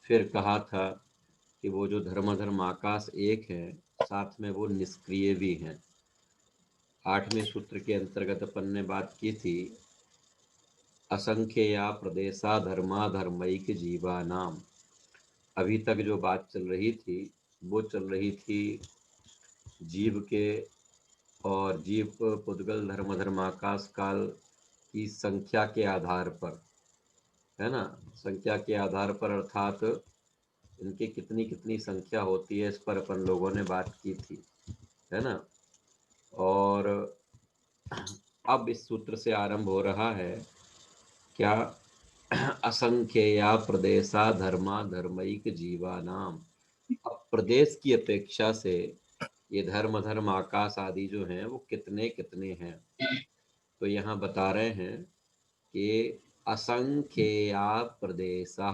फिर कहा था कि वो जो धर्म आकाश एक है, साथ में वो निष्क्रिय भी हैं। 8वें सूत्र के अंतर्गत अपन ने बात की थी, असंख्यया प्रदेशा धर्मा धर्मैक जीवा नाम। अभी तक जो बात चल रही थी वो चल रही थी जीव के, और जीव पुद्गल धर्माकाश काल की संख्या के आधार पर, है ना, संख्या के आधार पर, अर्थात इनकी कितनी कितनी संख्या होती है, इस पर अपन लोगों ने बात की थी, है ना। और अब इस सूत्र से आरंभ हो रहा है क्या, असंख्यया प्रदेशा धर्मा धर्मैक जीवा नाम। अब प्रदेश की अपेक्षा से ये धर्म आकाश आदि जो हैं वो कितने कितने हैं, तो यहाँ बता रहे हैं कि असंख्यया प्रदेशा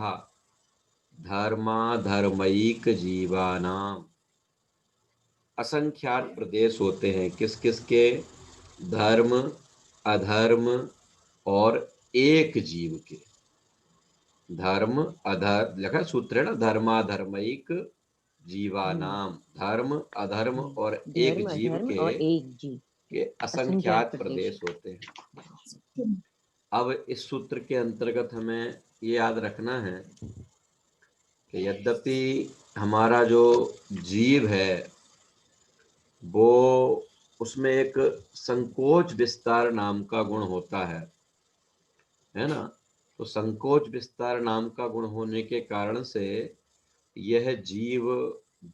धर्मा धर्मैक जीवा नाम। असंख्यात प्रदेश होते हैं किस किस के, धर्म अधर्म और एक जीव के। धर्म अधर्म लिखा सूत्र है ना, धर्माधर्मैक जीवा नाम, धर्म अधर्म और एक धर्म जीव अधर्म और के एक जीव असंख्यात असंख्यात प्रदेश। प्रदेश होते हैं। अब इस सूत्र के अंतर्गत हमें ये याद रखना है कि यद्यपि हमारा जो जीव है वो, उसमें एक संकोच विस्तार नाम का गुण होता है ना। तो संकोच विस्तार नाम का गुण होने के कारण से यह जीव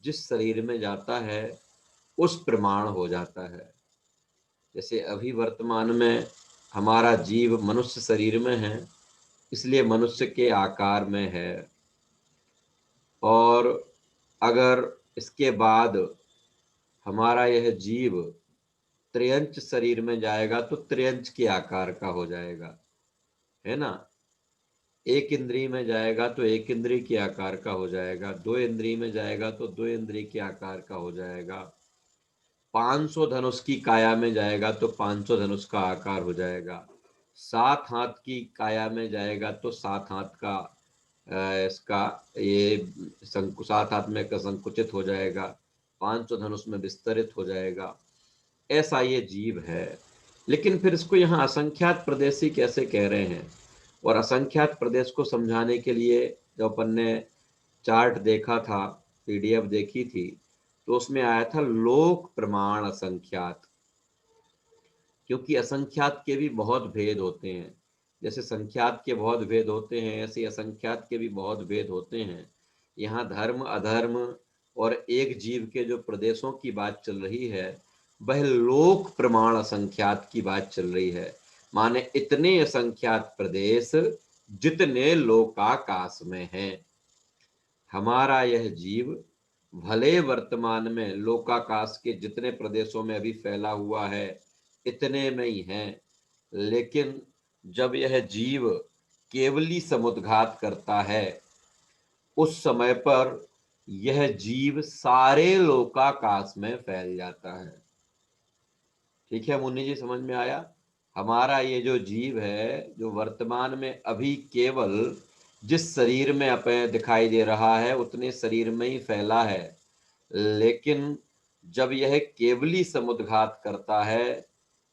जिस शरीर में जाता है उस प्रमाण हो जाता है। जैसे अभी वर्तमान में हमारा जीव मनुष्य शरीर में है, इसलिए मनुष्य के आकार में है, और अगर इसके बाद हमारा यह जीव त्रियंच शरीर में जाएगा तो त्रियंच के आकार का हो जाएगा, है ना। एक इंद्रिय में जाएगा तो एक इंद्रिय के आकार का हो जाएगा, दो इंद्रिय में जाएगा तो दो इंद्रिय के आकार का हो जाएगा, 500 धनुष की काया में जाएगा तो 500 धनुष का आकार हो जाएगा, 7 हाथ की काया में जाएगा तो 7 हाथ का इसका ये 7 हाथ में का संकुचित हो जाएगा, 500 धनुष में विस्तरित हो जाएगा। ऐसा ये जीव है। लेकिन फिर इसको यहाँ असंख्यात प्रदेशी कैसे कह रहे हैं, और असंख्यात प्रदेश को समझाने के लिए जब अपन ने चार्ट देखा था, पीडीएफ देखी थी, तो उसमें आया था लोक प्रमाण असंख्यात। क्योंकि असंख्यात के भी बहुत भेद होते हैं, जैसे संख्यात के बहुत भेद होते हैं ऐसे असंख्यात के भी बहुत भेद होते हैं। यहाँ धर्म अधर्म और एक जीव के जो प्रदेशों की बात चल रही है, वह लोक प्रमाण असंख्यात की बात चल रही है। माने इतने असंख्यात प्रदेश जितने लोकाकाश में हैं। हमारा यह जीव भले वर्तमान में लोकाकाश के जितने प्रदेशों में अभी फैला हुआ है इतने में ही है, लेकिन जब यह जीव केवली समुद्घात करता है उस समय पर यह जीव सारे लोकाकाश में फैल जाता है। ठीक है मुन्नी जी, समझ में आया। हमारा ये जो जीव है जो वर्तमान में अभी केवल जिस शरीर में अपने दिखाई दे रहा है उतने शरीर में ही फैला है, लेकिन जब यह केवली समुद्घात करता है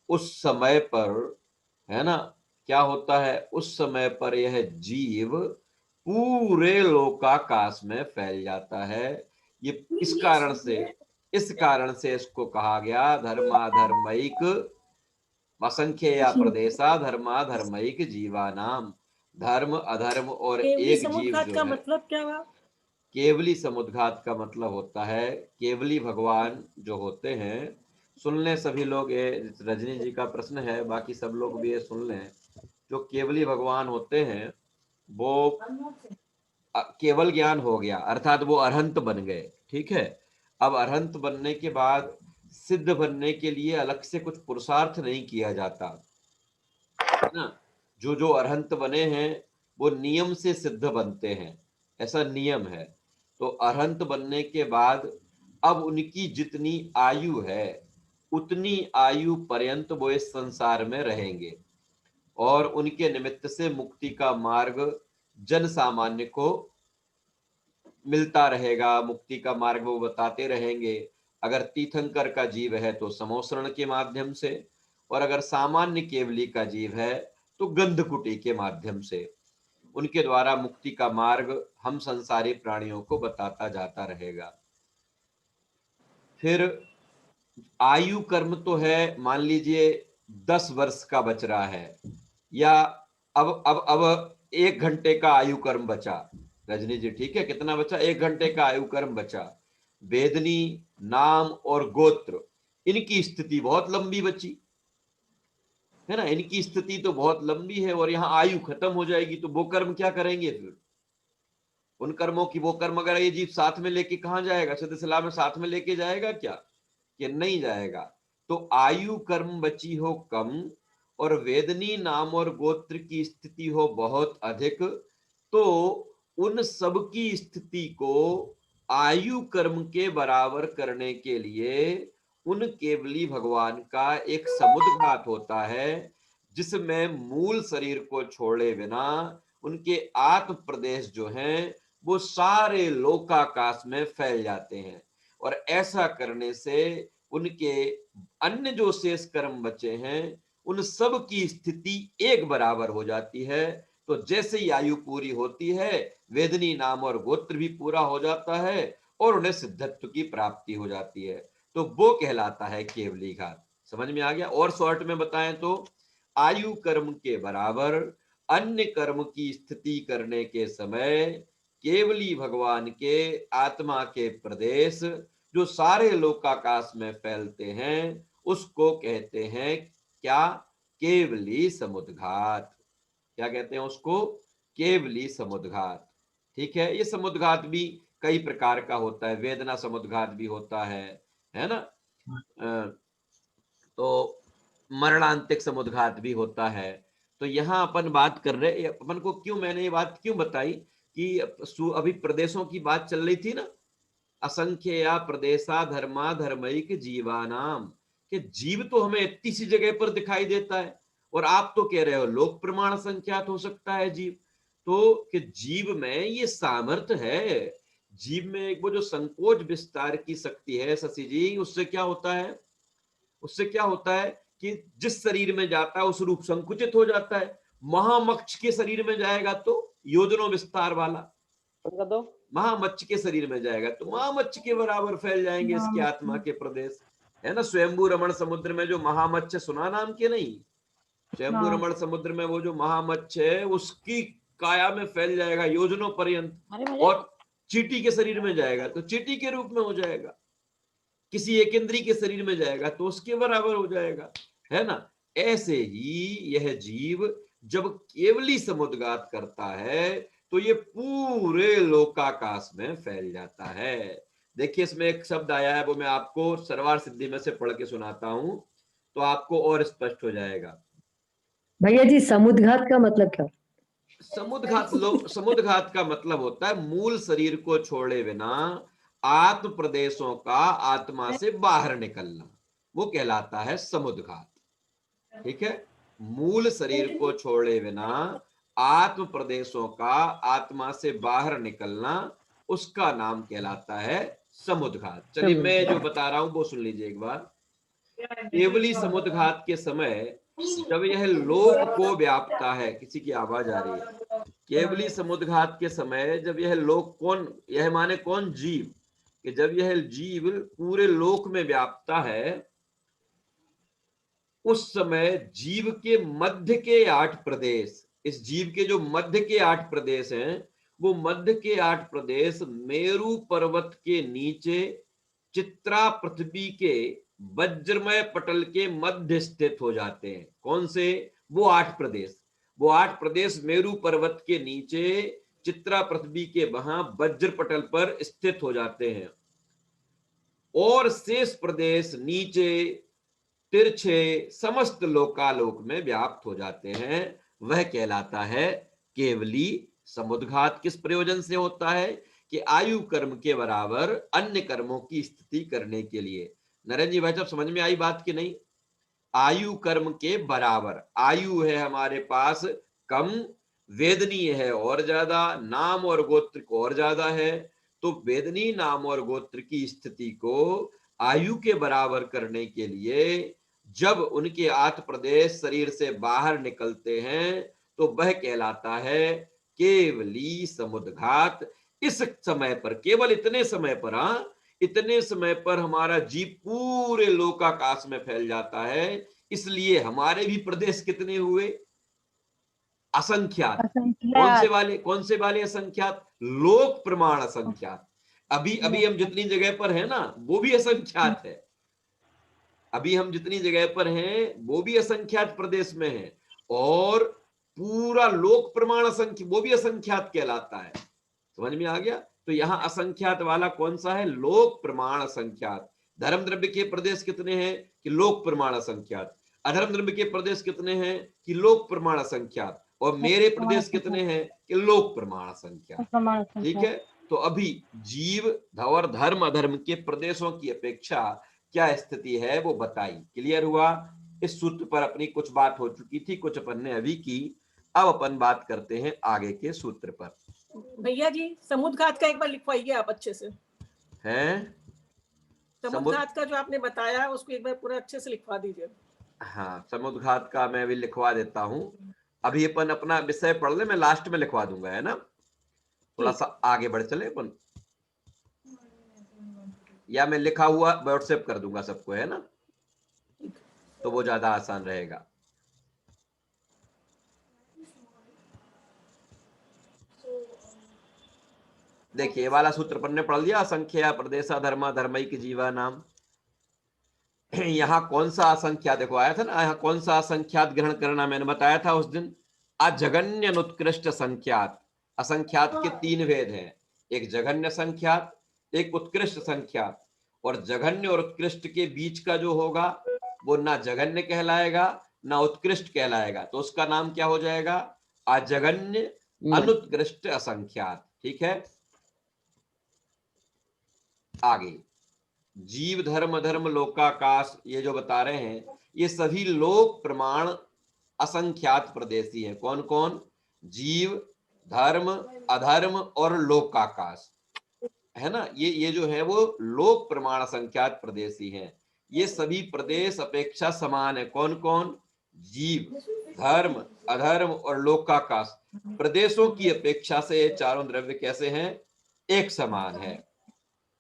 उस समय पर, है ना, क्या होता है, उस समय पर यह जीव पूरे लोकाकाश में फैल जाता है। ये इस कारण से इसको कहा गया धर्माधर्मैक असंख्य या प्रदेशा धर्माधर्मैक जीवा नाम। धर्म अधर्म और केवली एक जीव समुद्घात जो का है, मतलब क्या हुआ? केवली समुद्घात का मतलब होता है, केवली भगवान जो होते हैं, सुन लें सभी लोग, ये रजनी जी का प्रश्न है, बाकी सब लोग भी ये सुन लें। जो केवली भगवान होते हैं वो केवल ज्ञान हो गया, अर्थात वो अरहंत बन गए। ठीक है, अब अरहंत बनने के बाद सिद्ध बनने के लिए अलग से कुछ पुरुषार्थ नहीं किया जाता, है ना। जो जो अरहंत बने हैं वो नियम से सिद्ध बनते हैं, ऐसा नियम है। तो अरहंत बनने के बाद अब उनकी जितनी आयु है उतनी आयु पर्यंत वो इस संसार में रहेंगे, और उनके निमित्त से मुक्ति का मार्ग जन सामान्य को मिलता रहेगा, मुक्ति का मार्ग वो बताते रहेंगे। अगर तीर्थंकर का जीव है तो समोसरण के माध्यम से, और अगर सामान्य केवली का जीव है तो गंधकुटी के माध्यम से उनके द्वारा मुक्ति का मार्ग हम संसारी प्राणियों को बताता जाता रहेगा। फिर आयु कर्म तो है, मान लीजिए 10 वर्ष का बच रहा है, या अब 1 घंटे का आयु कर्म बचा। रजनी जी ठीक है, कितना बचा? 1 घंटे का आयु कर्म बचा। वेदनी, नाम और गोत्र, इनकी स्थिति बहुत लंबी बची है ना, इनकी स्थिति तो बहुत लंबी है, और यहाँ आयु खत्म हो जाएगी, तो वो कर्म क्या करेंगे फिर? उन कर्मों की वो कर्म अगर ये जीव साथ में लेके कहां जाएगा? सिद्धसिला में साथ में लेके जाएगा क्या? कि नहीं जाएगा। तो आयु कर्म बची हो कम, और वेदनी, नाम और गोत्र की स्थिति हो बहुत अधिक, तो उन सब की स्थिति को आयु कर्म के बराबर करने के लिए उन केवली भगवान का एक समुद्घात होता है, जिसमें मूल शरीर को छोड़े बिना उनके आत्म प्रदेश जो हैं वो सारे लोकाकाश में फैल जाते हैं, और ऐसा करने से उनके अन्य जो शेष कर्म बचे हैं उन सब की स्थिति एक बराबर हो जाती है। तो जैसे ही आयु पूरी होती है, वेदनी, नाम और गोत्र भी पूरा हो जाता है, और उन्हें सिद्धत्व की प्राप्ति हो जाती है। तो वो कहलाता है केवली घात। समझ में आ गया? और शॉर्ट में बताएं तो आयु कर्म के बराबर अन्य कर्म की स्थिति करने के समय केवली भगवान के आत्मा के प्रदेश जो सारे लोकाकाश में फैलते हैं उसको कहते हैं क्या? केवली समुद्घात। क्या कहते हैं उसको? केवली समुद्घात। ठीक है, ये समुद्घात भी कई प्रकार का होता है, वेदना समुद्घात भी होता है ना, तो मरणांतिक समुद्घात भी होता है। तो यहाँ अपन बात कर रहे, अपन को क्यों, मैंने ये बात क्यों बताई कि अभी प्रदेशों की बात चल रही थी ना, असंख्य या प्रदेशा धर्मा धर्मैक जीवानाम, कि जीव तो हमें इतनी सी जगह पर दिखाई देता है, और आप तो कह रहे हो लोक प्रमाण संख्यात हो सकता है जीव। तो कि जीव में ये सामर्थ्य है, जीव में एक वो जो संकोच विस्तार की शक्ति है शशि जी, उससे क्या होता है? उससे क्या होता है कि जिस शरीर में जाता है उस रूप संकुचित हो जाता है। महामक्ष के शरीर में जाएगा तो योजनों विस्तार वाला, दो महामच्छ के शरीर में जाएगा तो महामच्छ के बराबर फैल जाएंगे इसके आत्मा के प्रदेश, है ना। स्वयंभू रमण समुद्र में जो महामच्छ, सुना नाम के नहीं? स्वयंभू रमण समुद्र में वो जो महामच्छ है उसकी काया में फैल जाएगा योजनों पर्यंत, और चींटी के शरीर में जाएगा तो चींटी के रूप में हो जाएगा, किसी एक इंद्री के शरीर में जाएगा तो उसके बराबर हो जाएगा, है ना। ऐसे ही यह जीव जब केवली समुद्घात करता है तो ये पूरे लोकाकाश में फैल जाता है। देखिए इसमें एक शब्द आया है, वो मैं आपको सर्वार सिद्धि में से पढ़ के सुनाता हूं तो आपको और स्पष्ट हो जाएगा। भैया जी समुद्घात का मतलब क्या? समुद्घात का मतलब होता है मूल शरीर को छोड़े बिना आत्म प्रदेशों का आत्मा से बाहर निकलना, वो कहलाता है समुद्घात। ठीक है, मूल शरीर को छोड़े बिना आत्म प्रदेशों का आत्मा से बाहर निकलना, उसका नाम कहलाता है समुद्घात। चलिए मैं जो बता रहा हूं वो सुन लीजिए एक बार। केवली समुद्घात के समय जब यह लोक को व्यापता है, किसी की आवाज आ रही है। केवली समुद्घात के समय जब यह लोक, कौन यह माने कौन? जीव, कि जब यह जीव पूरे लोक में व्यापता है उस समय जीव के मध्य के 8 प्रदेश, इस जीव के जो मध्य के 8 प्रदेश हैं वो मध्य के 8 प्रदेश मेरु पर्वत के नीचे चित्रा पृथ्वी के वज्रमय पटल के मध्य स्थित हो जाते हैं। कौन से? वो 8 प्रदेश, वो 8 प्रदेश मेरु पर्वत के नीचे चित्रा पृथ्वी के वहां वज्र पटल पर स्थित हो जाते हैं, और शेष प्रदेश नीचे तिरछे समस्त लोकालोक में व्याप्त हो जाते हैं। वह कहलाता है केवली समुद्घात। किस प्रयोजन से होता है? कि आयु कर्म के बराबर अन्य कर्मों की स्थिति करने के लिए। नरेंद्र जी भाई साहब समझ में आई बात कि नहीं? आयु कर्म के बराबर, आयु है हमारे पास कम, वेदनीय है और ज्यादा, नाम और गोत्र को और ज्यादा है। तो वेदनीय नाम और गोत्र की स्थिति को आयु के बराबर करने के लिए जब उनके आठ प्रदेश शरीर से बाहर निकलते हैं तो वह कहलाता है केवली समुद्घात। इस समय पर, केवल इतने समय पर, इतने समय पर हमारा जीव पूरे लोकाकाश में फैल जाता है। इसलिए हमारे भी प्रदेश कितने हुए? असंख्यात। कौन से वाले असंख्यात? लोक प्रमाण असंख्यात। अभी अभी हम जितनी जगह पर हैं ना, वो भी असंख्यात है। अभी हम जितनी जगह पर हैं वो भी असंख्यात प्रदेश में है, और पूरा लोक प्रमाण असंख्य वो भी असंख्यात कहलाता है। समझ में आ गया? तो यहां असंख्यात वाला कौन सा है? लोक प्रमाण असंख्यात। धर्म द्रव्य के प्रदेश कितने हैं? कि लोक प्रमाण असंख्यात। अधर्म द्रव्य के प्रदेश कितने हैं? कि लोक प्रमाण असंख्यात। और मेरे प्रदेश कितने हैं? कि लोक प्रमाण असंख्यात। ठीक है। तो अभी जीव और धर्म अधर्म के प्रदेशों की अपेक्षा क्या स्थिति है वो बताई। क्लियर हुआ? इस सूत्र पर अपनी कुछ बात हो चुकी थी, कुछ अपन ने अभी की। अब अपन बात करते हैं आगे के सूत्र पर। भैया जी समुद्घात का एक बार लिखवाइए आप अच्छे से। हैं? समुद्घात का जो आपने बताया उसको एक बार पूरा अच्छे से लिखवा दीजिए। हाँ, समुद्घात का मैं भी लिखवा देता हूं। अभी अपन अपना विषय पढ़ ले, मैं लास्ट में लिखवा दूंगा, है ना? थोड़ा सा आगे बढ़ चले अपन, या मैं लिखा हुआ व्हाट्सएप कर दूंगा सबको, है ना? तो वो ज्यादा आसान रहेगा। देखिए, ये वाला सूत्र अपन ने पढ़ लिया, असंख्या प्रदेशा धर्मा धर्मैक जीवा नाम। यहाँ कौन सा असंख्या देखो आया था ना, यहाँ कौन सा असंख्यात ग्रहण करना मैंने बताया था उस दिन। अजगन्य उत्कृष्ट संख्यात। असंख्यात के तीन भेद हैं, एक जघन्य संख्यात, एक उत्कृष्ट संख्यात। और जघन्य और उत्कृष्ट के बीच का जो होगा वो ना जघन्य कहलाएगा ना उत्कृष्ट कहलाएगा, तो उसका नाम क्या हो जाएगा? अजगन्य अनुत्कृष्ट असंख्यात। ठीक है। आगे जीव धर्म अधर्म लोकाकाश, ये जो बता रहे हैं ये सभी लोक प्रमाण असंख्यात प्रदेशी हैं। कौन कौन? जीव, धर्म, अधर्म और लोकाकाश, है ना? ये जो है वो लोक प्रमाण असंख्यात प्रदेशी हैं। ये सभी प्रदेश अपेक्षा समान है। कौन कौन? जीव, धर्म, अधर्म और लोकाकाश। प्रदेशों की अपेक्षा से ये चारों द्रव्य कैसे हैं? एक समान है।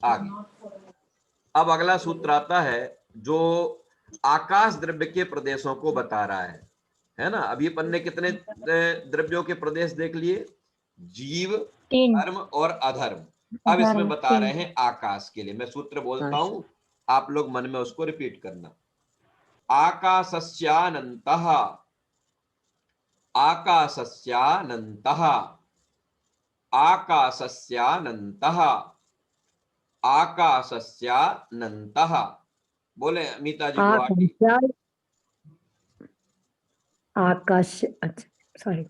आगे अब अगला सूत्र आता है जो आकाश द्रव्य के प्रदेशों को बता रहा है ना? अभी अपन ने कितने द्रव्यों के प्रदेश देख लिए? जीव, धर्म और अधर्म। अब इसमें बता रहे हैं आकाश के लिए। मैं सूत्र बोलता हूं, आप लोग मन में उसको रिपीट करना। आकाशस्यानन्तः, आकाशस्यानन्तः, आकाशस्यानन्तः, आकाशस्यानन्तः। बोले अमिता जी गुवाहाटी। आकाश, अच्छा सॉरी,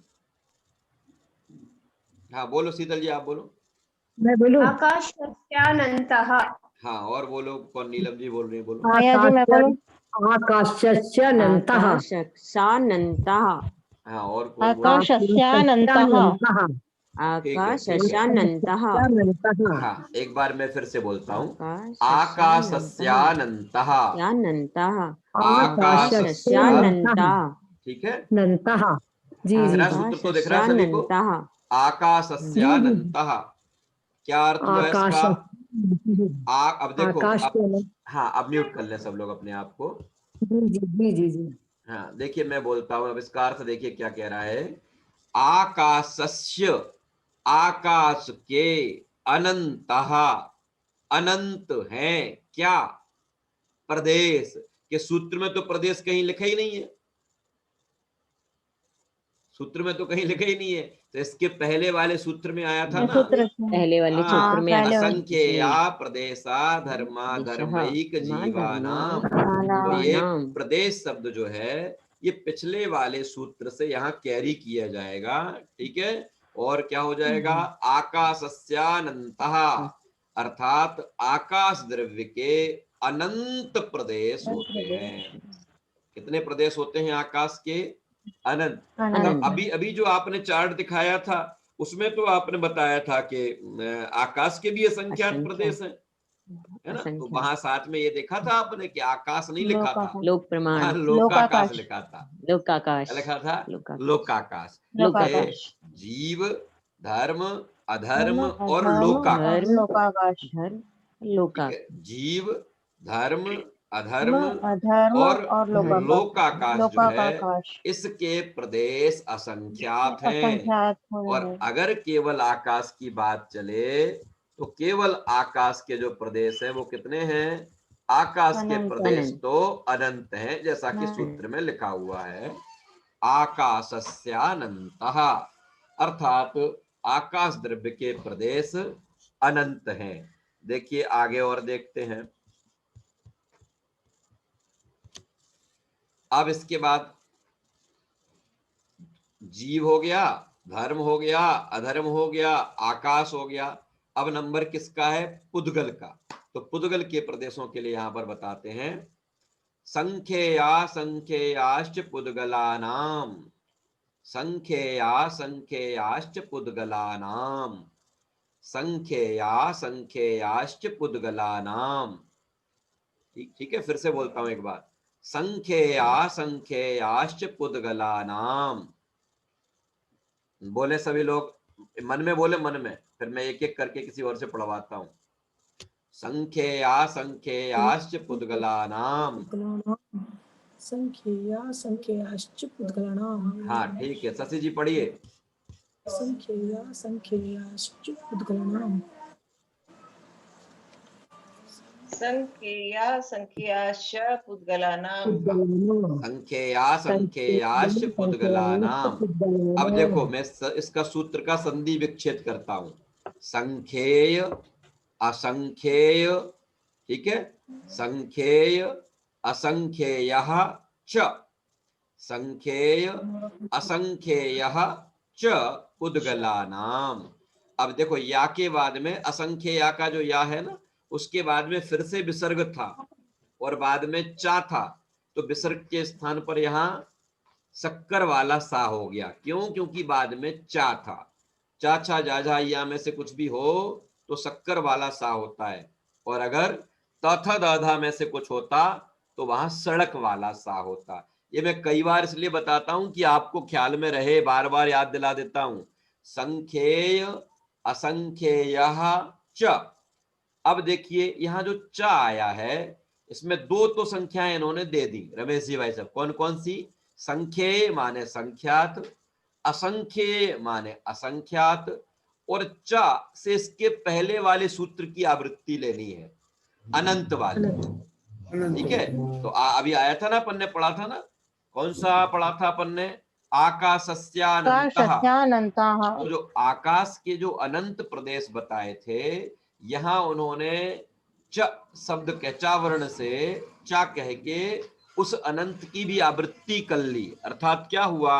हाँ बोलो शीतल जी, आप बोलो। मैं बोलूं? आकाशस्यानन्तः। हाँ, और बोलो, कौन? नीलम जी बोल रही है, बोलो। आकाशस्यानन्तः। आकाशस्यानन्तः। हाँ, और कौन बोलो? आकाशस्यानन्तः। आकाशस्यानन्तः। हाँ, एक बार मैं फिर से बोलता हूँ। आकाशस्यानन्तः, आकाशस्यानन्तः। ठीक है। नन्तः। जी जी। मेरा सूत्र तो दिख रहा है सभी को। आकाशस्यानन्तः क्या अर्थ हुआ इसका? अब देखो हाँ, अब म्यूट कर ले सब लोग अपने आप को। जी जी जी जी। हाँ देखिए, मैं बोलता हूँ अब इसका अर्थ देखिए क्या कह रहा है। आकाशस्य, आकाश के, अनंतः, अनंत है क्या? प्रदेश। के सूत्र में तो प्रदेश कहीं लिखा ही नहीं है, सूत्र में तो कहीं लिखा ही नहीं है। तो इसके पहले वाले सूत्र में आया था ना, पहले वाले सूत्र में असंख्या प्रदेशा धर्मा धर्मैक जीवानाम। तो ये प्रदेश शब्द जो है ये पिछले वाले सूत्र से यहाँ कैरी किया जाएगा। ठीक है। और क्या हो जाएगा? आकाशस्यानन्तः, अर्थात आकाश द्रव्य के अनंत प्रदेश होते हैं। कितने प्रदेश होते हैं आकाश के? अनंत। अनंत। अभी अभी जो आपने चार्ट दिखाया था उसमें तो आपने बताया था कि आकाश के भी असंख्यात असंख्यात। प्रदेश हैं, है ना। तो असंख्यात। वहां साथ में ये देखा था आपने कि आकाश नहीं लिखा था, लोक प्रमाण। वहां लोकाकाश लिखा था। लोकाकाश। क्या लिखा था? लोकाकाश। लोकाकाश। लोकाकाश। जीव, धर्म, अधर्म और धर्म, लोकाकाश। धर्म, ठीक लोका। है, जीव, धर्म, अधर्म और लोकाकाश जो है, इसके प्रदेश असंख्यात हैं। और अगर केवल आकाश की बात चले तो केवल आकाश के जो प्रदेश है वो कितने हैं? आकाश के प्रदेश तो अनंत हैं, जैसा कि सूत्र में लिखा हुआ है आकाशस्यानंतः, अर्थात आकाश द्रव्य के प्रदेश अनंत हैं। देखिए आगे और देखते हैं। अब इसके बाद जीव हो गया, धर्म हो गया, अधर्म हो गया, आकाश हो गया। अब नंबर किसका है? पुद्गल का। तो पुद्गल के प्रदेशों के लिए यहां पर बताते हैं संख्येया संख्येयाश्च पुद्गलानाम, संख्येया संख्येयाश्च पुद्गलानाम, संख्येया संख्येयाश्च पुद्गलानाम। ठीक है, फिर से बोलता हूं एक बार, संख्येया संख्येयाश्च पुद्गलानाम। बोले सभी लोग, मन में बोले, मन में, फिर मैं एक एक करके किसी और से पढ़वाता हूं। संख्येया संख्येयाश्च पुद्गलानाम। संख्येया संख्येयाश्च पुद्गलानाम। हाँ ठीक है, शशि जी पढ़िए। संख्येया संख्येयाश्च पुद्गलानाम। संख्येया संख्येयाश्च पुद्गलानाम। संख्येया संख्येयाश्च पुद्गलानाम। अब देखो मैं इसका सूत्र का संधि विच्छेद करता हूं। संख्येय, असंख्येय, ठीक है, संख्येय, असंख्येयः च, संख्येय, असंख्येयः च पुद्गलानाम। अब देखो या के बाद में असंख्येया का जो या है ना, उसके बाद में फिर से विसर्ग था और बाद में चा था, तो विसर्ग के स्थान पर यहां शक्कर वाला सा हो गया। क्यों? क्योंकि बाद में चा था। चा छा जा झा या में से कुछ भी हो तो शक्कर वाला सा होता है, और अगर तथा दाधा में से कुछ होता तो वहां सड़क वाला सा होता। ये मैं कई बार इसलिए बताता हूं कि आपको ख्याल में रहे, बार बार याद दिला देता हूं। संख्येय, असंख्येयः च। अब देखिए यहां जो च आया है इसमें दो तो संख्याएं इन्होंने दे दी रमेश जी भाई साहब। कौन कौन सी? संख्येय माने संख्यात, असंख्येय माने असंख्यात, और च से इसके पहले वाले सूत्र की आवृत्ति लेनी है, अनंत वाली। ठीक है, तो अभी आया था ना, अपन ने पढ़ा था ना, कौन सा पढ़ा था अपन ने? आकाशस्यानन्तः। तो जो आकाश के जो अनंत प्रदेश बताए थे, यहां उन्होंने च शब्द के चा वर्ण से चा कह के उस अनंत की भी आवृत्ति कर ली। अर्थात क्या हुआ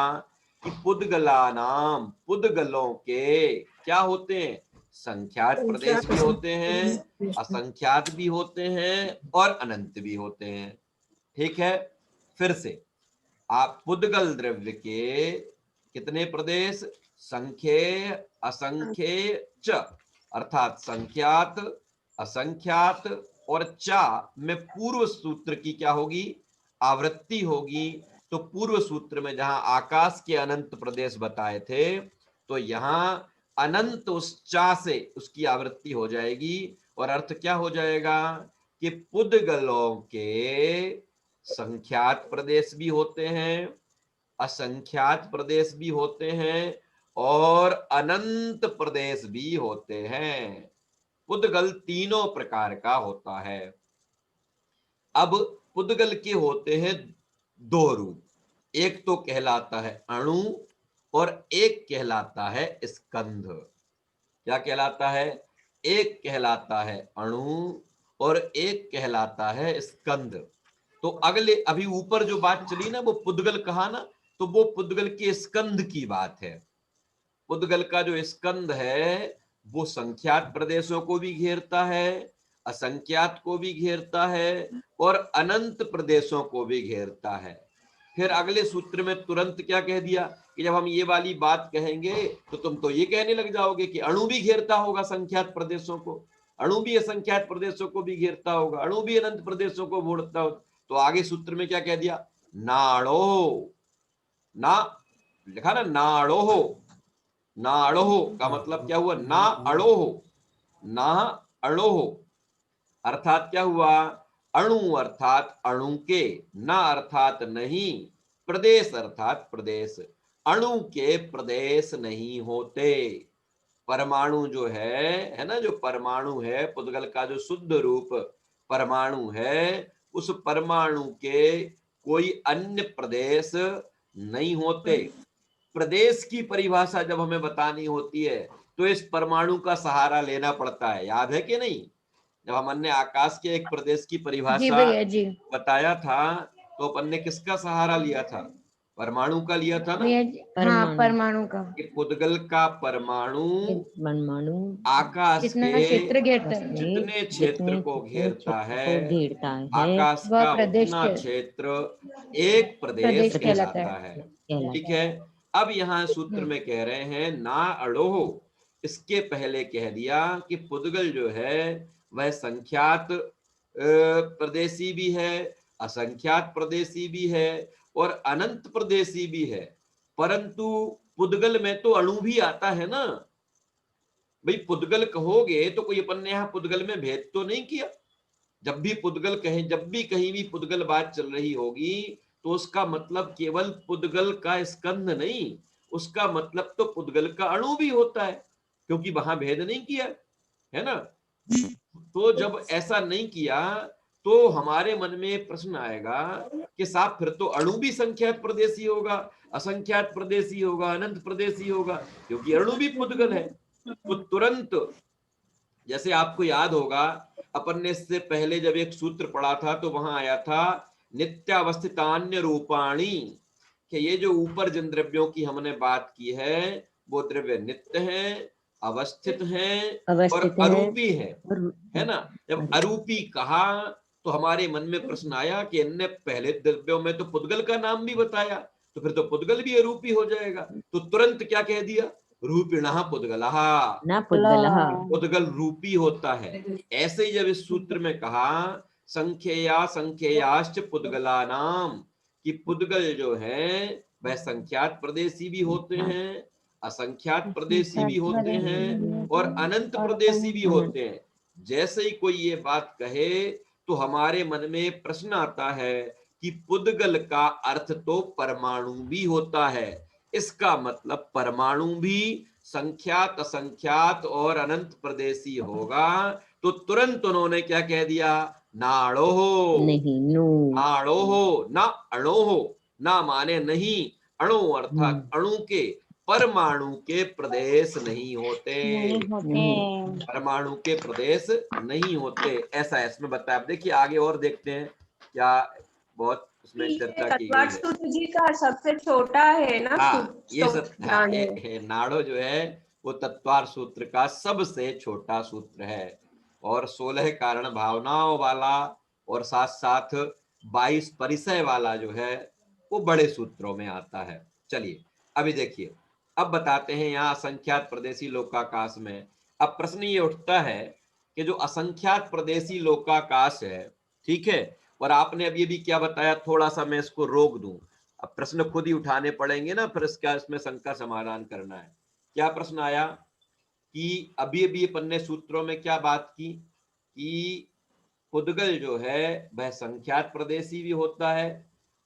कि पुद्गलानाम, पुद्गलों के क्या होते हैं? संख्यात प्रदेश भी होते हैं, असंख्यात भी होते हैं और अनंत भी होते हैं। ठीक है, फिर से आप पुद्गल द्रव्य के कितने प्रदेश? संख्येय, असंख्येय, च, अर्थात संख्यात, असंख्यात और चा में पूर्व सूत्र की क्या होगी? आवृत्ति होगी। तो पूर्व सूत्र में जहां आकाश के अनंत प्रदेश बताए थे, तो यहां अनंत उस चा से उसकी आवृत्ति हो जाएगी, और अर्थ क्या हो जाएगा कि पुद्गलों के संख्यात प्रदेश भी होते हैं, असंख्यात प्रदेश भी होते हैं और अनंत प्रदेश भी होते हैं। पुद्गल तीनों प्रकार का होता है। अब पुद्गल के होते हैं दो रूप, एक तो कहलाता है अणु और एक कहलाता है स्कंध। क्या कहलाता है? एक कहलाता है अणु और एक कहलाता है स्कंध। तो अगले अभी ऊपर जो बात चली ना, वो पुद्गल कहा ना, तो वो पुद्गल के स्कंध की बात है। पुद्गल का जो स्कंध है वो संख्यात प्रदेशों को भी घेरता है, असंख्यात को भी घेरता है और अनंत प्रदेशों को भी घेरता है। फिर अगले सूत्र में तुरंत क्या कह दिया कि जब हम ये वाली बात कहेंगे तो तुम तो ये कहने लग जाओगे कि अणु भी घेरता होगा संख्यात प्रदेशों को, अणु भी असंख्यात प्रदेशों को भी घेरता होगा, अणु भी अनंत प्रदेशों को मोड़ता हो। तो आगे सूत्र में क्या कह दिया, नाड़ो, ना लिखा ना, नाड़ो, नाड़ो का मतलब क्या हुआ, ना अड़ो, ना अड़ो, अर्थात क्या हुआ, अणु अर्थात अणु के, ना अर्थात नहीं, प्रदेश अर्थात प्रदेश, अणु के प्रदेश नहीं होते। परमाणु जो है ना, जो परमाणु है, पुद्गल का जो शुद्ध रूप परमाणु है, उस परमाणु के कोई अन्य प्रदेश नहीं होते। प्रदेश की परिभाषा जब हमें बतानी होती है तो इस परमाणु का सहारा लेना पड़ता है, याद है कि नहीं? जब हमने आकाश के एक प्रदेश की परिभाषा बताया था तो अपन ने किसका सहारा लिया था, परमाणु का लिया था ना। हाँ, परमाणु का कि पुद्गल का परमाणु आकाश कितना के क्षेत्र घेरता है, जितने क्षेत्र को घेरता है, घेरता है, आकाश वह का प्रदेश उतना क्षेत्र एक प्रदेश कहलाता है। ठीक है, अब यहाँ सूत्र में कह रहे हैं ना अड़ोहो, इसके पहले कह दिया कि पुद्गल जो है वह संख्यात प्रदेशी भी है, असंख्यात प्रदेशी भी है और अनंत प्रदेशी भी है। परंतु पुद्गल में तो अणु भी आता है ना भाई। पुद्गल कहोगे तो कोई अपन ने यहाँ पुद्गल में भेद तो नहीं किया। जब भी पुद्गल कहें, जब भी कहीं भी पुद्गल बात चल रही होगी तो उसका मतलब केवल पुद्गल का स्कंध नहीं, उसका मतलब तो पुद्गल का अणु भी होता है, क्योंकि वहां भेद नहीं किया है ना। तो जब ऐसा नहीं किया तो हमारे मन में प्रश्न आएगा कि साहब फिर तो अणु भी संख्यात प्रदेशी होगा, असंख्यात प्रदेशी होगा, अनंत प्रदेशी होगा, क्योंकि अणु भी पुद्गल है। तो तुरंत, जैसे आपको याद होगा अपन ने इससे पहले जब एक सूत्र पढ़ा था तो वहां आया था नित्यावस्थितान्य रूपाणी, कि ये जो ऊपर जिन द्रव्यों की हमने बात की है वो द्रव्य नित्य हैं, अवस्थित हैं और अरूपी है ना। जब अरूपी कहा तो हमारे मन में प्रश्न आया कि इनने पहले द्रव्यों में तो पुद्गल का नाम भी बताया, तो फिर तो पुद्गल भी अरूपी हो जाएगा। तो तुरंत क्या कह दिया, रूपिणः पुद्गलः, पुद्गल रूपी होता है। ऐसे ही जब इस सूत्र में कहा संख्यया संख्ययाश्च पुद्गलानाम, कि पुद्गल जो है वह संख्यात प्रदेशी भी होते हैं, असंख्यात प्रदेशी भी होते हैं और अनंत प्रदेशी भी होते हैं। जैसे ही कोई ये बात कहे तो हमारे मन में प्रश्न आता है कि पुद्गल का अर्थ तो परमाणु भी होता है, इसका मतलब परमाणु भी संख्यात, असंख्यात और अनंत प्रदेशी होगा। तो तुरंत उन्होंने क्या कह दिया, नाड़ोहो, नाड़ोहो, ना अणोहो, ना माने नहीं, अणु अर्थात अणु के, परमाणु के प्रदेश नहीं होते, परमाणु के प्रदेश नहीं होते, ऐसा इसमें बताया। अब देखिए आगे और देखते हैं क्या बहुत उसमें चर्चा की गई है। जी का सबसे छोटा है ना। ये सब नाड़ो जो है वो तत्वार सूत्र का सबसे छोटा सूत्र है और 16 कारण भावनाओं वाला और साथ साथ 22 परिचय वाला जो है वो बड़े सूत्रों में आता है। चलिए अभी देखिए, अब बताते हैं यहाँ असंख्यात प्रदेशी लोकाकाश में। अब प्रश्न ये उठता है कि जो असंख्यात प्रदेशी लोकाकाश है, ठीक है, और आपने अभी भी क्या बताया, थोड़ा सा मैं इसको रोक दूं, अब प्रश्न खुद ही उठाने पड़ेंगे ना, फिर इसका इसमें शंका समाधान करना है। क्या प्रश्न आया कि अभी अभी अपन ने सूत्रों में क्या बात की कि पुद्गल जो है वह संख्यात प्रदेशी भी होता है,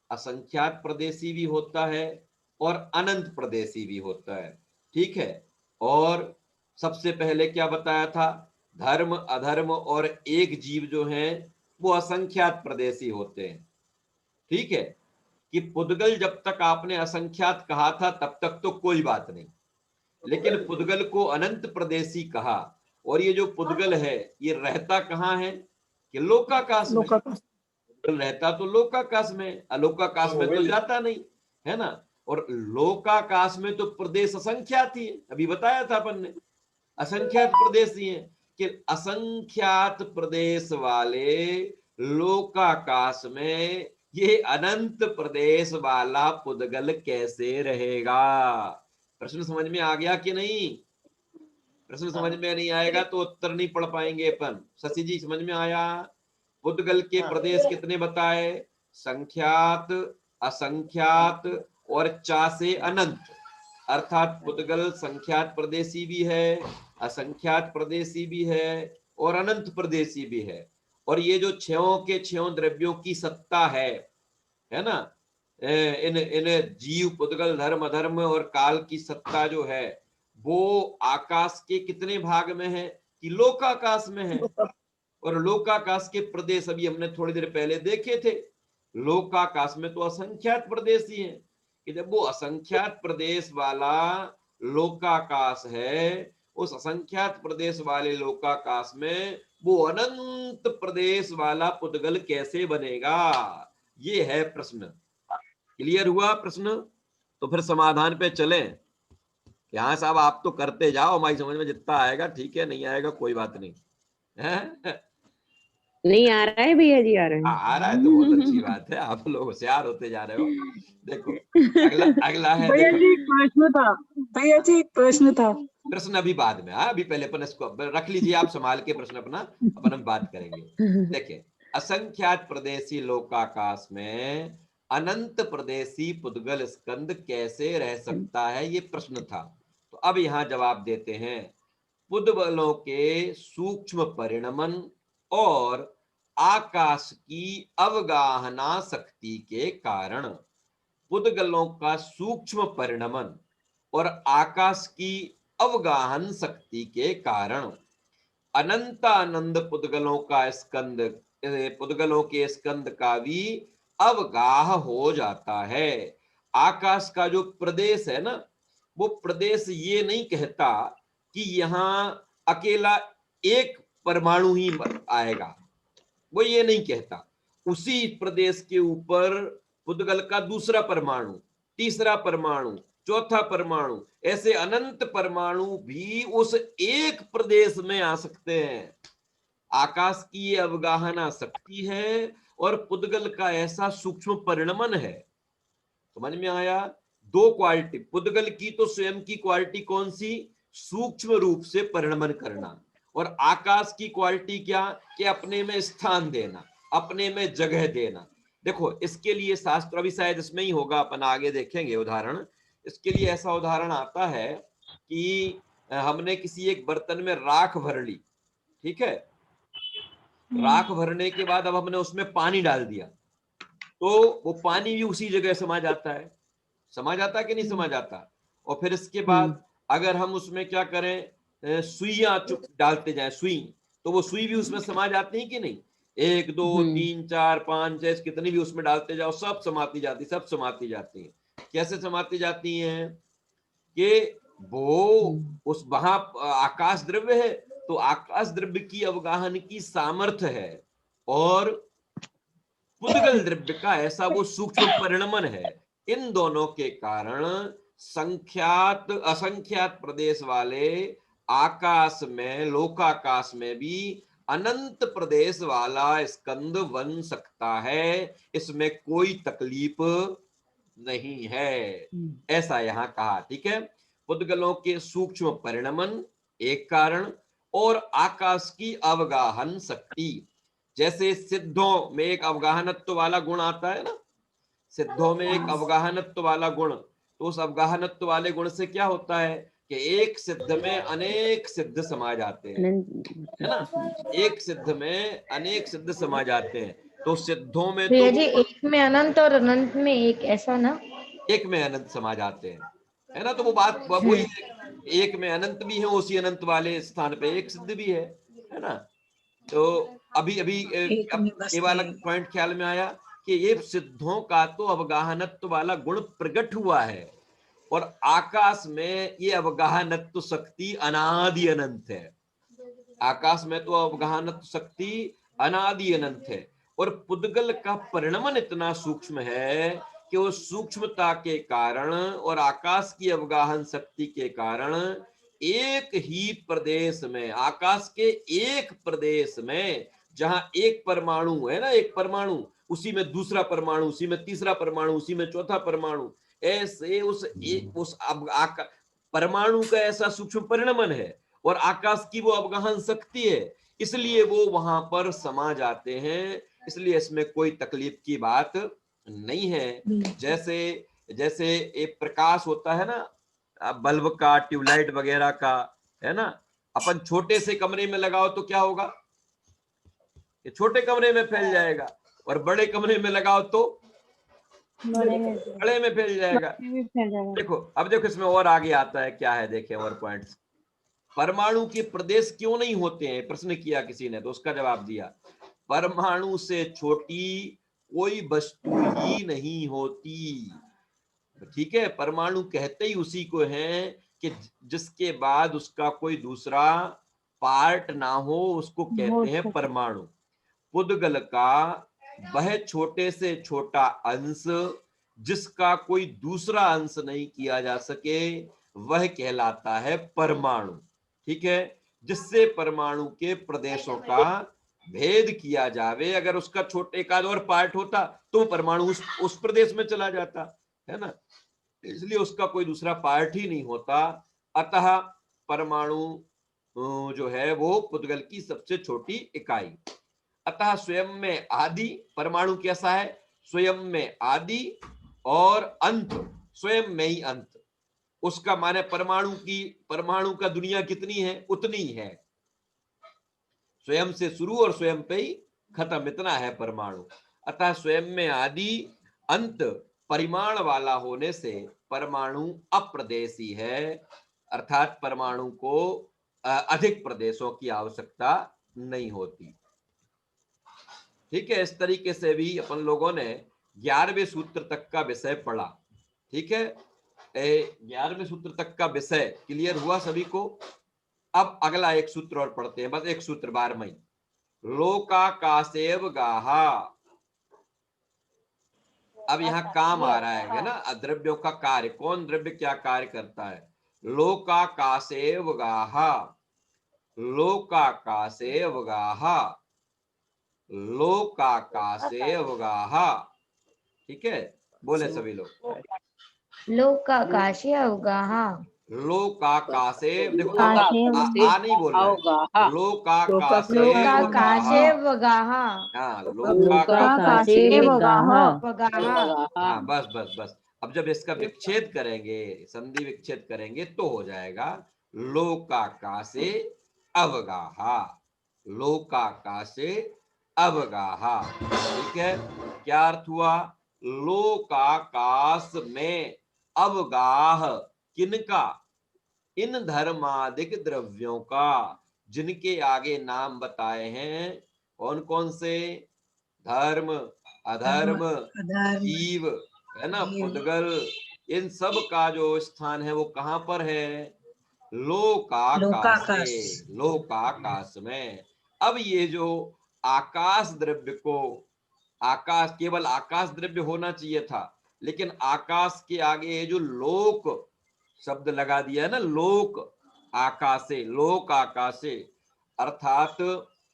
असंख्यात प्रदेशी भी होता है और अनंत प्रदेशी भी होता है, ठीक है। और सबसे पहले क्या बताया था, धर्म अधर्म और एक जीव जो है वो असंख्यात प्रदेशी होते हैं, ठीक है। कि पुद्गल जब तक आपने असंख्यात कहा था तब तक तो कोई बात नहीं, लेकिन पुद्गल को अनंत प्रदेशी कहा, और ये जो पुद्गल है ये रहता कहाँ है, कि लोकाकाश में। पुद्गल रहता तो लोकाकाश में, अलोकाकाश में तो जाता नहीं है ना। और लोकाकाश में तो प्रदेश असंख्यात ही है, अभी बताया था अपन ने, असंख्यात प्रदेशी है, कि असंख्यात प्रदेश वाले लोकाकाश में ये अनंत प्रदेश वाला पुद्गल कैसे रहेगा? प्रश्न समझ में आ गया कि नहीं? प्रश्न समझ में नहीं आएगा तो उत्तर नहीं पढ़ पाएंगे अपन। शशि जी समझ में आया? पुद्गल के प्रदेश कितने बताए? संख्यात, असंख्यात और चा से अनंत। अर्थात पुद्गल संख्यात प्रदेशी भी है, असंख्यात प्रदेशी भी है और अनंत प्रदेशी भी है। और ये जो छयों के छयों द्रव्यों की सत्ता है ना, इन इन जीव, पुद्गल, धर्म, अधर्म और काल की सत्ता जो है वो आकाश के कितने भाग में है? कि लोकाकाश में है। और लोकाकाश के प्रदेश अभी हमने थोड़ी देर पहले देखे थे। लोकाकाश में तो असंख्यात प्रदेश ही है कि जब वो असंख्यात प्रदेश वाला लोकाकाश है, उस असंख्यात प्रदेश वाले लोकाकाश में वो अनंत प्रदेश वाला पुद्गल कैसे बनेगा? ये है प्रश्न। क्लियर हुआ प्रश्न? तो फिर समाधान पे चलें। यहाँ साहब आप तो करते जाओ, हमारी समझ में जितना आएगा ठीक है, नहीं आएगा कोई बात नहीं है? नहीं आ रहा है भैया जी, आ रहा है। आ रहा है तो बहुत अच्छी बात है, आप लोग होशियार होते जा रहे हो। देखो अगला है, भैया देखो जी एक प्रश्न था, भैया जी एक प्रश्न था। प्रश्न अभी बाद में, अभी पहले अपन इसको रख लीजिए, आप संभाल के प्रश्न अपना, अपन हम बात करेंगे। देखिए, असंख्यात प्रदेशी लोकाकाश में अनंत प्रदेशी पुद्गल स्कंद कैसे रह सकता है, ये प्रश्न था। तो अब यहाँ जवाब देते हैं। पुद्गलों के सूक्ष्म परिणमन और आकाश की अवगाहना शक्ति के कारण, पुद्गलों का सूक्ष्म परिणमन और आकाश की अवगाहन शक्ति के कारण अनंतानंद पुद्गलों का स्कंद, पुद्गलों के स्कंद का भी अवगाह हो जाता है। आकाश का जो प्रदेश है ना, वो प्रदेश ये नहीं कहता कि यहाँ अकेला एक परमाणु ही आएगा, वो ये नहीं कहता। उसी प्रदेश के ऊपर पुद्गल का दूसरा परमाणु, तीसरा परमाणु, चौथा परमाणु, ऐसे अनंत परमाणु भी उस एक प्रदेश में आ सकते हैं। आकाश की ये अवगाहना शक्ति है और पुद्गल का ऐसा सूक्ष्म परिणमन है। समझ में आया? दो क्वालिटी पुद्गल की, तो स्वयं की क्वालिटी कौन सी? सूक्ष्म रूप से परिणमन करना। और आकाश की क्वालिटी क्या? कि अपने में स्थान देना, अपने में जगह देना। देखो इसके लिए शास्त्र, अभी शायद इसमें ही होगा, अपन आगे देखेंगे उदाहरण। इसके लिए ऐसा उदाहरण आता है कि हमने किसी एक बर्तन में राख भर ली, ठीक है? राख भरने के बाद अब हमने उसमें पानी डाल दिया, तो वो पानी भी उसी जगह समा जाता है। समा जाता कि नहीं समा जाता? और फिर इसके बाद अगर हम उसमें क्या करें, सुइयां डालते जाएं, सुई, तो वो सुई भी उसमें समा जाती है कि नहीं? 1 2 3 4 5 6 कितनी भी उसमें डालते जाओ, सब समाती जाती, सब समाती जाती है। कैसे समाती जाती हैं? कि वो उस वहां आकाश द्रव्य है, तो आकाश द्रव्य की अवगाहन की सामर्थ्य है, और पुद्गल द्रव्य का ऐसा वो सूक्ष्म परिणमन है। इन दोनों के कारण संख्यात असंख्यात प्रदेश वाले आकाश में, लोकाकाश में भी अनंत प्रदेश वाला स्कंद बन सकता है। इसमें कोई तकलीफ नहीं है, ऐसा यहां कहा। ठीक है, पुद्गलों के सूक्ष्म परिणमन एक कारण, और आकाश की अवगाहन शक्ति। जैसे सिद्धों में एक अवगाहनत्व वाला गुण आता है ना, सिद्धों में एक अवगाहनत्व वाला गुण, तो उस अवगाहनत्व वाले गुण से क्या होता है कि एक सिद्ध में अनेक सिद्ध समा जाते हैं, है ना? एक सिद्ध में अनेक सिद्ध समा जाते हैं। तो सिद्धों में तो जी एक में अनंत और अनंत में एक, ऐसा ना? एक में अनंत समा जाते हैं, है ना? तो वो बात वही है, एक में अनंत भी है, उसी अनंत वाले स्थान पे एक सिद्ध भी है ना? तो अभी ये वाला पॉइंट ख्याल में आया कि ये सिद्धों का तो अवगाहनत्व वाला गुण प्रकट हुआ है, और आकाश में ये अवगाहनत्व शक्ति अनादि अनंत है। आकाश में तो अवगाहनत्व शक्ति अनादि अनंत है, और पुद्गल का परिणमन इतना सूक्ष्म है कि वो सूक्ष्मता के कारण और आकाश की अवगाहन शक्ति के कारण एक ही प्रदेश में, आकाश के एक प्रदेश में, जहां एक परमाणु है ना, एक परमाणु, उसी में दूसरा परमाणु, उसी में तीसरा परमाणु, उसी में चौथा परमाणु, ऐसे उस परमाणु का ऐसा सूक्ष्म परिणमन है और आकाश की वो अवगाहन शक्ति है, इसलिए वो वहां पर समा जाते हैं। इसलिए इसमें कोई तकलीफ की बात नहीं है। जैसे जैसे एक प्रकाश होता है ना बल्ब का, ट्यूबलाइट वगैरह का, है ना, अपन छोटे से कमरे में लगाओ तो क्या होगा, ये छोटे कमरे में फैल जाएगा, और बड़े कमरे में लगाओ तो बड़े में फैल जाएगा। देखो अब देखो इसमें और आगे आता है क्या है, देखें और पॉइंट्स। परमाणु के प्रदेश क्यों नहीं होते हैं, प्रश्न किया किसी ने, तो उसका जवाब दिया, परमाणु से छोटी कोई वस्तु ही नहीं होती। ठीक है, परमाणु कहते ही उसी को है कि जिसके बाद उसका कोई दूसरा पार्ट ना हो, उसको कहते हैं परमाणु। पुद्गल का वह छोटे से छोटा अंश जिसका कोई दूसरा अंश नहीं किया जा सके, वह कहलाता है परमाणु। ठीक है, जिससे परमाणु के प्रदेशों का भेद किया जावे। अगर उसका छोटे एक आध और पार्ट होता तो परमाणु उस प्रदेश में चला जाता, है ना, इसलिए उसका कोई दूसरा पार्ट ही नहीं होता। अतः परमाणु जो है वो पुद्गल की सबसे छोटी इकाई। अतः स्वयं में आदि, परमाणु कैसा है, स्वयं में आदि और अंत, स्वयं में ही अंत। उसका माने परमाणु का दुनिया कितनी है उतनी ही है, स्वयं से शुरू और स्वयं पे ही खत्म, इतना है परमाणु। अतः स्वयं में आदि अंत परिमाण वाला होने से परमाणु अप्रदेशी है, अर्थात परमाणु को अधिक प्रदेशों की आवश्यकता नहीं होती। ठीक है, इस तरीके से भी अपन लोगों ने 11वें सूत्र तक का विषय पढ़ा। ठीक है, 11वें सूत्र तक का विषय क्लियर हुआ सभी को। अब अगला एक सूत्र और पढ़ते हैं, बस एक सूत्र 12वां, लोकाकाशेव गाहा। अब यहाँ काम आ रहा है ना, द्रव्यों का कार्य, कौन द्रव्य क्या कार्य करता है। लोकाकाशेव गाहा, लोकाकाशेव गाहा, लोकाकाशेव गाहा। ठीक है, बोले सभी लोग, लोकाकाशे अवगाहा, लोकाकाशे, देखो आ नहीं बोल रहे, लोकाकाशे अवगाहा, हाँ, लोकाकाशे अवगाहा। हाँ, बस बस बस। अब जब इसका विच्छेद करेंगे, संधि विच्छेद करेंगे तो हो जाएगा लोकाकाशे अवगाहा, लोकाकाशे अवगाहा। ठीक है, क्या अर्थ हुआ, लोकाकाश में अवगाह किनका, इन धर्मादिक द्रव्यों का, जिनके आगे नाम बताए हैं, कौन कौन से, धर्म, अधर्म, जीव, है ना, पुद्गल, इन सब का जो स्थान है वो कहां पर है, लोकाकाशे, लोकाकाश में। अब ये जो आकाश द्रव्य को, आकाश केवल आकाश द्रव्य होना चाहिए था, लेकिन आकाश के आगे जो लोक शब्द लगा दिया है ना, लोक आकाशे, लोक आकाशे, अर्थात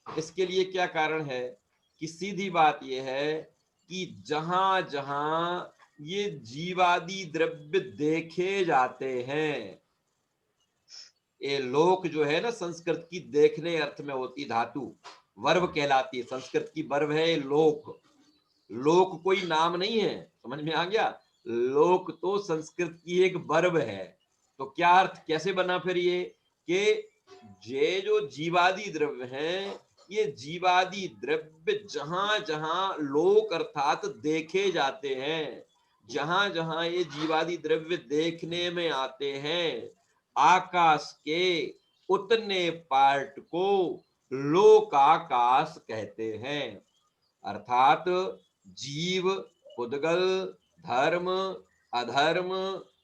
इसके लिए क्या कारण है कि सीधी बात यह है कि जहां जहां ये जीवादि द्रव्य देखे जाते हैं, ये लोक जो है ना, संस्कृत की देखने अर्थ में होती धातु, वर्ब कहलाती है, संस्कृत की वर्ब है लोक। लोक कोई नाम नहीं है, समझ में आ गया, लोक तो संस्कृत की एक वर्ब है। तो क्या अर्थ कैसे बना फिर ये कि जो जीवादि द्रव्य हैं, ये जीवादि द्रव्य जहां जहां लोक अर्थात देखे जाते हैं, जहां जहां ये जीवादि द्रव्य देखने में आते हैं, आकाश के उतने पार्ट को लोकाकाश कहते हैं। अर्थात जीव, पुद्गल, धर्म, अधर्म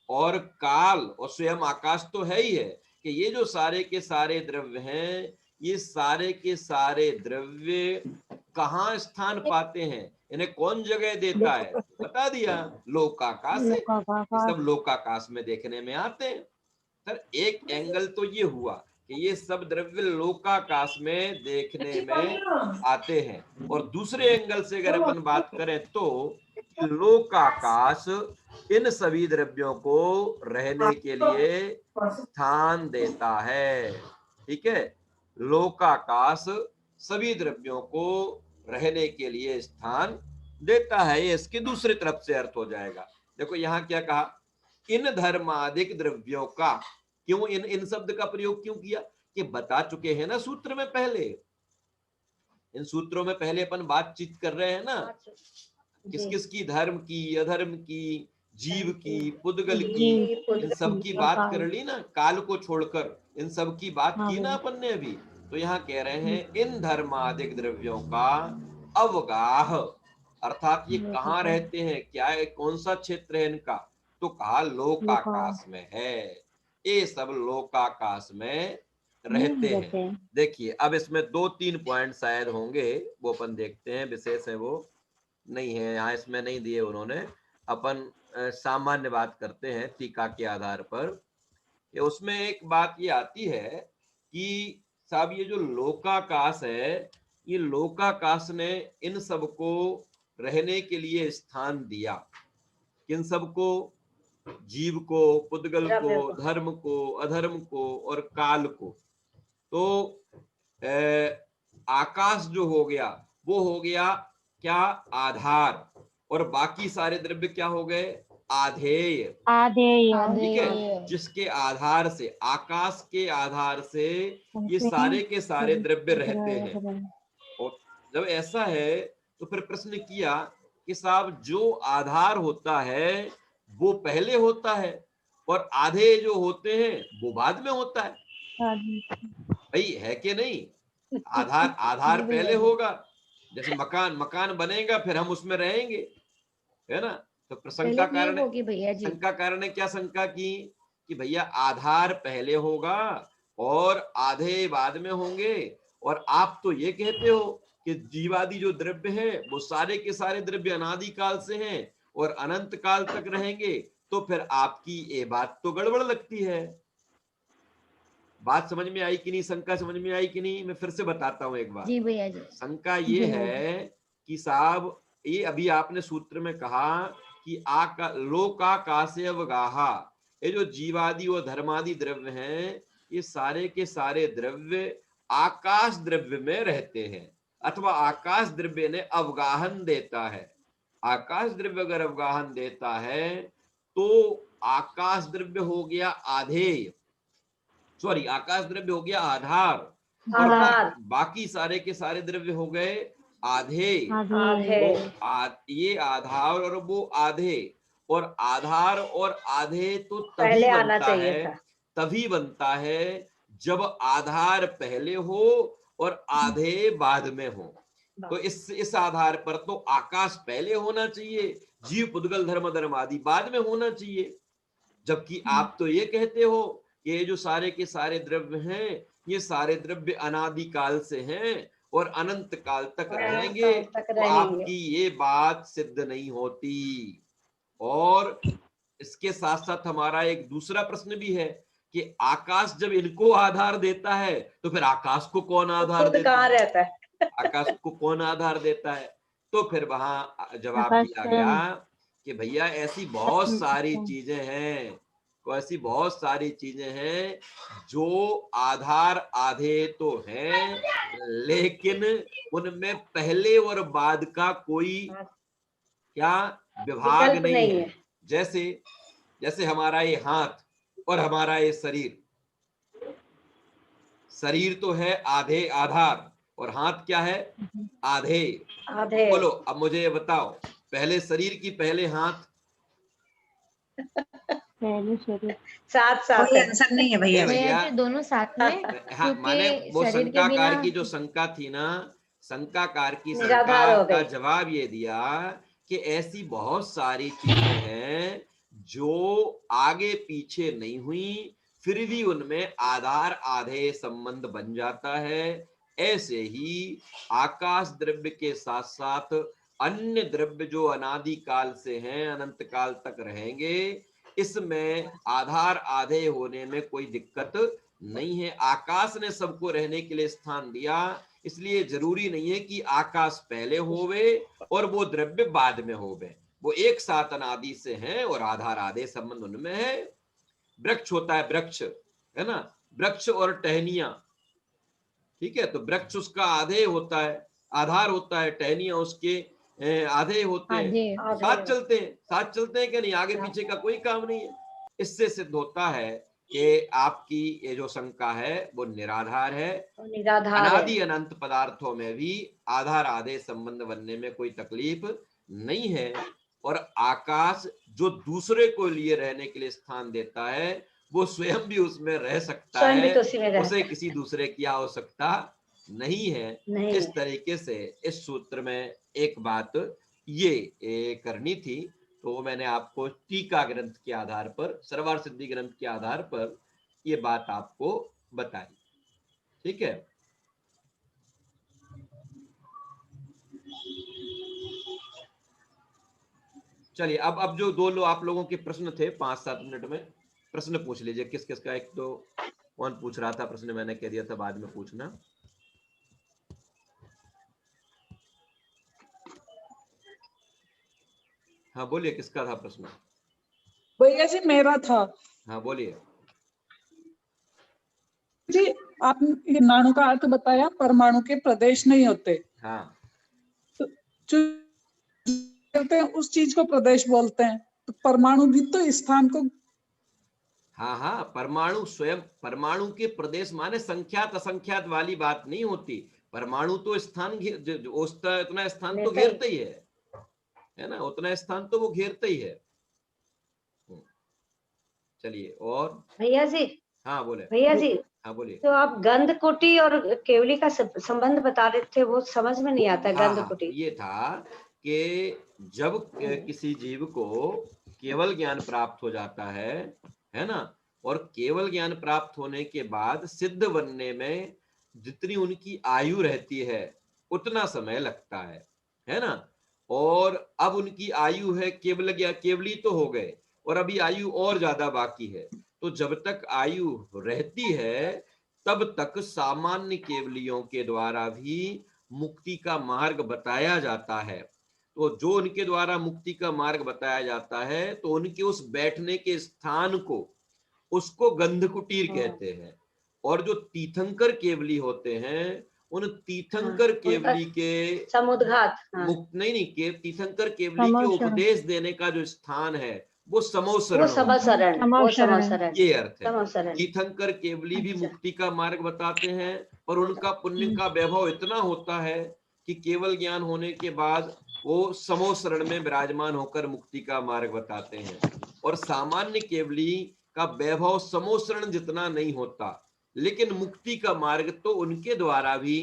और काल और स्वयं आकाश तो है ही है कि ये जो सारे के सारे द्रव्य हैं, ये सारे के सारे द्रव्य कहाँ स्थान पाते हैं, इन्हें कौन जगह देता है, बता दिया, लोकाकाश से। सब लोकाकाश में देखने में आते हैं। सर एक एंगल तो ये हुआ कि ये सब द्रव्य लोकाकाश में देखने में आते हैं। और दूसरे एंगल से अगर अपन बात करें तो लोकाकाश इन सभी द्रव्यों को रहने के लिए स्थान देता है। ठीक है, लोकाकाश सभी द्रव्यों को रहने के लिए स्थान देता है, ये इसके दूसरी तरफ से अर्थ हो जाएगा। देखो यहाँ क्या कहा, इन धर्मादिक द्रव्यों का, क्यों इन शब्द का प्रयोग क्यों किया, कि बता चुके हैं ना सूत्र में पहले, इन सूत्रों में पहले अपन बातचीत कर रहे हैं ना, किस किस की, धर्म की, अधर्म की, जीव की, पुद्गल की, इन सब की बात कर ली ना, काल को छोड़कर इन सब की बात की ना अपन ने अभी। तो यहाँ कह रहे हैं इन धर्मादिक द्रव्यों का अवगाह, अर्थात ये कहाँ रहते हैं, क्या है, कौन सा क्षेत्र है इनका, तो कहा लोकाकाश में है, ये सब लोकाकाश में रहते हैं। देखिए अब इसमें 2-3 पॉइंट शायद होंगे, वो अपन देखते हैं, विशेष है वो नहीं है यहाँ, इसमें नहीं दिए उन्होंने, अपन सामान्य बात करते हैं टीका के आधार पर। उसमें एक बात ये आती है कि साहब ये जो लोकाकाश है, ये लोकाकाश ने इन सबको रहने के लिए स्थान दिया, किन सबको, जीव को, पुद्गल को, धर्म को, अधर्म को और काल को। तो आकाश जो हो गया वो हो गया क्या, आधार, और बाकी सारे द्रव्य क्या हो गए, आधेय। ठीक है, जिसके आधार से, आकाश के आधार से ये सारे के सारे द्रव्य रहते हैं। और जब ऐसा है तो फिर प्रश्न किया कि साहब जो आधार होता है वो पहले होता है और आधे जो होते हैं वो बाद में होता है, भाई है कि नहीं। आधार पहले होगा, जैसे मकान बनेगा फिर हम उसमें रहेंगे, है ना। तो शंका कारण ने क्या शंका की कि भैया आधार पहले होगा और आधे बाद में होंगे, और आप तो ये कहते हो कि जीवादि जो द्रव्य हैं वो सारे के सारे द्रव्य अनादि काल से हैं और अनंत काल तक रहेंगे, तो फिर आपकी ये बात तो गड़बड़ लगती है। बात समझ में आई कि नहीं, शंका समझ में आई कि नहीं, मैं फिर से बताता हूं एक बार। जी भैया जी। शंका ये है कि साहब ये अभी आपने सूत्र में कहा कि लोकाकाशे अवगाहा, ये जो जीवादि और धर्मादि द्रव्य हैं ये सारे के सारे द्रव्य आकाश द्रव्य में रहते हैं, अथवा आकाश द्रव्य ने अवगाहन देता है। आकाश द्रव्य अगर अवगाहन देता है तो आकाश द्रव्य हो गया आधेय, सॉरी आकाश द्रव्य हो गया आधार, और बाकी सारे के सारे द्रव्य हो गए आधे। तो ये आधार और वो आधे, और आधार और आधे तो तभी बनता है जब आधार पहले हो और आधे बाद में हो। तो इस आधार पर तो आकाश पहले होना चाहिए, जीव पुद्गल धर्म धर्म आदि बाद में होना चाहिए। जबकि आप तो ये कहते हो कि ये जो सारे के सारे द्रव्य हैं ये सारे द्रव्य अनादि काल से हैं और अनंत काल तक रहेंगे, तो आपकी ये बात सिद्ध नहीं होती। और इसके साथ साथ हमारा एक दूसरा प्रश्न भी है कि आकाश जब इनको आधार देता है तो फिर आकाश को कौन आधार देता है, आकाश को कौन आधार देता है। तो फिर वहां जवाब दिया गया कि भैया ऐसी बहुत सारी चीजें हैं, तो ऐसी बहुत सारी चीजें हैं जो आधार आधे तो हैं लेकिन उनमें पहले और बाद का कोई क्या विभाग नहीं है। जैसे हमारा ये हाथ और हमारा ये शरीर तो है आधे आधार, और हाथ क्या है आधे। बोलो अब मुझे ये बताओ, पहले शरीर की पहले हाथ, साथ आंसर नहीं है भैया दोनों साथ में। हाँ, माने वो शंकाकार की जो शंका थी ना, शंकाकार की शंका का जवाब ये दिया कि ऐसी बहुत सारी चीजें हैं जो आगे पीछे नहीं हुई फिर भी उनमें आधार आधे संबंध बन जाता है। ऐसे ही आकाश द्रव्य के साथ साथ अन्य द्रव्य जो अनादि काल से हैं अनंत काल तक रहेंगे, इसमें आधार आधे होने में कोई दिक्कत नहीं है। आकाश ने सबको रहने के लिए स्थान दिया, इसलिए जरूरी नहीं है कि आकाश पहले होवे और वो द्रव्य बाद में होवे। वो एक साथ अनादि से हैं और आधार आधे संबंध उनमें है। वृक्ष होता है, वृक्ष है ना, वृक्ष और टहनियां, ठीक है, तो वृक्ष उसका आधे होता है, आधार होता है, टहनियां उसके आधे होते हैं, साथ चलते हैं, साथ चलते हैं कि नहीं, आगे पीछे का कोई काम नहीं है। इससे सिद्ध होता है कि आपकी ये जो शंका है वो निराधार है। अनादि अनंत पदार्थों में भी आधार आधे संबंध बनने में कोई तकलीफ नहीं है। और आकाश जो दूसरे को लिए रहने के लिए स्थान देता है, वो स्वयं भी उसमें रह सकता है, उसे किसी दूसरे की आवश्यकता नहीं है। इस तरीके से इस सूत्र में एक बात ये करनी थी, तो मैंने आपको टीका ग्रंथ के आधार पर, सर्वार्थ सिद्धि ग्रंथ के आधार पर ये बात आपको बताई। ठीक है, चलिए अब जो दो आप लोगों के प्रश्न थे 5-7 मिनट में प्रश्न पूछ लीजिए। किस किस का, एक तो कौन पूछ रहा था प्रश्न, मैंने कह दिया था बाद में पूछना। हाँ बोलिए, किसका था प्रश्न? भैया जी मेरा था। हाँ बोलिए जी, आपने नाणु का अर्थ बताया, परमाणु के प्रदेश नहीं होते। हाँ, तो जो कहते हैं उस चीज को प्रदेश बोलते हैं, तो परमाणु भी तो स्थान को। हाँ हाँ, परमाणु स्वयं, परमाणु के प्रदेश माने संख्यात असंख्यात वाली बात नहीं होती। परमाणु तो स्थान उतना स्थान तो घेरता ही है ना, उतना स्थान तो वो घेरता ही है। चलिए और भैया जी। हाँ बोले भैया जी। हाँ बोलिए। तो आप गंधकुटी और केवली का संबंध बता रहे थे, वो समझ में नहीं आता। गंधकुटी ये था कि जब किसी जीव को केवल ज्ञान प्राप्त हो जाता है ना, और केवल ज्ञान प्राप्त होने के बाद सिद्ध बनने में जितनी उनकी आयु रहती है उतना समय लगता है ना। और अब उनकी आयु है केवल ज्ञान, केवली तो हो गए और अभी आयु और ज्यादा बाकी है। तो जब तक आयु रहती है तब तक सामान्य केवलियों के द्वारा भी मुक्ति का मार्ग बताया जाता है। तो जो उनके द्वारा मुक्ति का मार्ग बताया जाता है, तो उनके उस बैठने के स्थान को, उसको गंधकुटीर कहते हैं। और जो तीर्थंकर केवली होते हैं, उन तीर्थंकर केवली के समुद्घात, नहीं के तीर्थंकर केवली के उपदेश देने का जो स्थान है वो समोसरण, ये अर्थ है। तीर्थंकर केवली भी मुक्ति का मार्ग बताते हैं, और उनका पुण्य का वैभव इतना होता है कि केवल ज्ञान होने के बाद वो समोसरण में विराजमान होकर मुक्ति का मार्ग बताते हैं। और सामान्य केवली का वैभव समोसरण जितना नहीं होता, लेकिन मुक्ति का मार्ग तो उनके द्वारा भी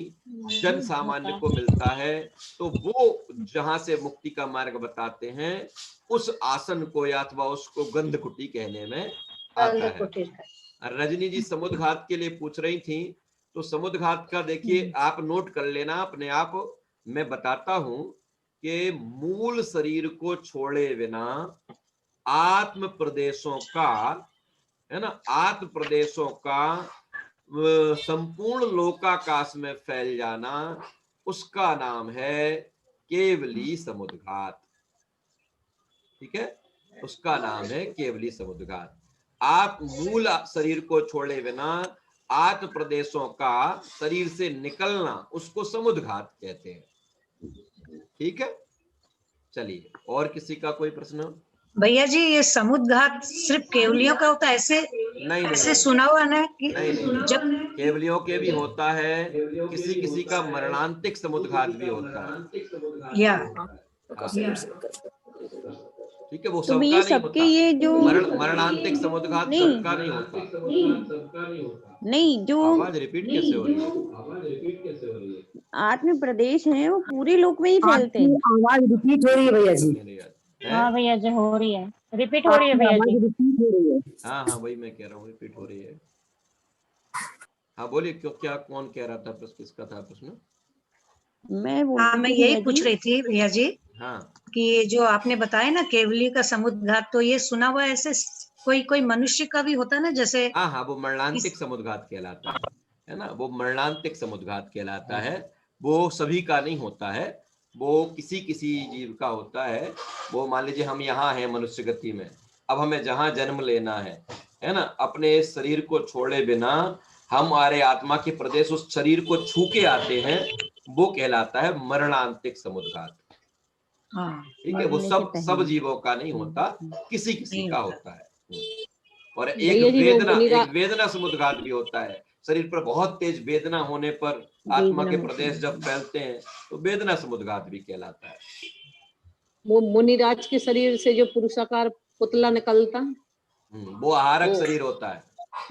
जन सामान्य को मिलता है। तो वो जहां से मुक्ति का मार्ग बताते हैं उस आसन को या अथवा उसको गंधकुटी कहने में आता है। रजनी जी समुद्घात के लिए पूछ रही थी, तो समुद्घात का देखिए आप नोट कर लेना अपने आप। मैं बताता हूं कि मूल शरीर को छोड़े बिना आत्म प्रदेशों का, है ना, आत्म प्रदेशों का संपूर्ण लोकाकाश में फैल जाना, उसका नाम है केवली समुद्घात। ठीक है, उसका नाम है केवली समुद्घात। आप मूल शरीर को छोड़े बिना आत्म प्रदेशों का शरीर से निकलना, उसको समुद्घात कहते हैं। ठीक है, चलिए और किसी का कोई प्रश्न? भैया जी ये समुद्घात सिर्फ केवलियों का होता है, ऐसे नहीं, ऐसे सुना हुआ ना कि नहीं, जब केवलियों के भी होता है, किसी किसी का मरणांतिक समुद्घात भी होता है। या ठीक है, वो तो ये सबके ये जो मरणांतिक समुद्घात सबका नहीं होता। नहीं, जो आवाज रिपीट कैसे हो रही है? आत्म प्रदेश है वो पूरे लोक में ही फैलते हैं। आवाज रिपीट हो रही है भैया जी। हाँ भैया जी हो रही है, रिपीट हो रही है भैया जी। रिपीट हो रही है। हाँ हाँ वही मैं कह रहा हूँ, रिपीट हो रही है। हाँ बोलिए, क्यों, क्या कौन कह रहा था प्रश्न, किसका था प्रश्न? मैं बोल हाँ, रही मैं थी यही भैया पूछ जी, रही थी भैया जी हाँ कि ये जो आपने बताया ना केवली का समुद्घात, तो ये सुना हुआ ऐसे कोई कोई मनुष्य का भी होता है ना, जैसे हाँ हाँ, वो मरणांतिक किस समुद्घात कहलाता है ना, वो मरणांतिक समुद्घात कहलाता है। वो सभी का नहीं होता है, वो किसी किसी जीव का होता है। वो मान लीजिए हम यहाँ हैं मनुष्य गति में, अब हमें जहाँ जन्म लेना है ना, अपने इस शरीर को छोड़े बिना हमारे आत्मा के प्रदेश उस शरीर को छू के आते हैं, वो कहलाता है मरणांतिक समुद्घात। हाँ ठीक है, वो मरने से सब पहले। जीवों का नहीं होता, किसी किसी नहीं का होता। होता है। और भैया जी वो एक वेदना समुद्घात भी होता है। शरीर पर बहुत तेज वेदना होने पर आत्मा वेदना के होती प्रदेश है। जब फैलते हैं तो वेदना समुद्घात भी कहलाता है। वो मुनिराज के शरीर से जो पुरुषाकार पुतला निकलता, वो आहारक वो शरीर होता है।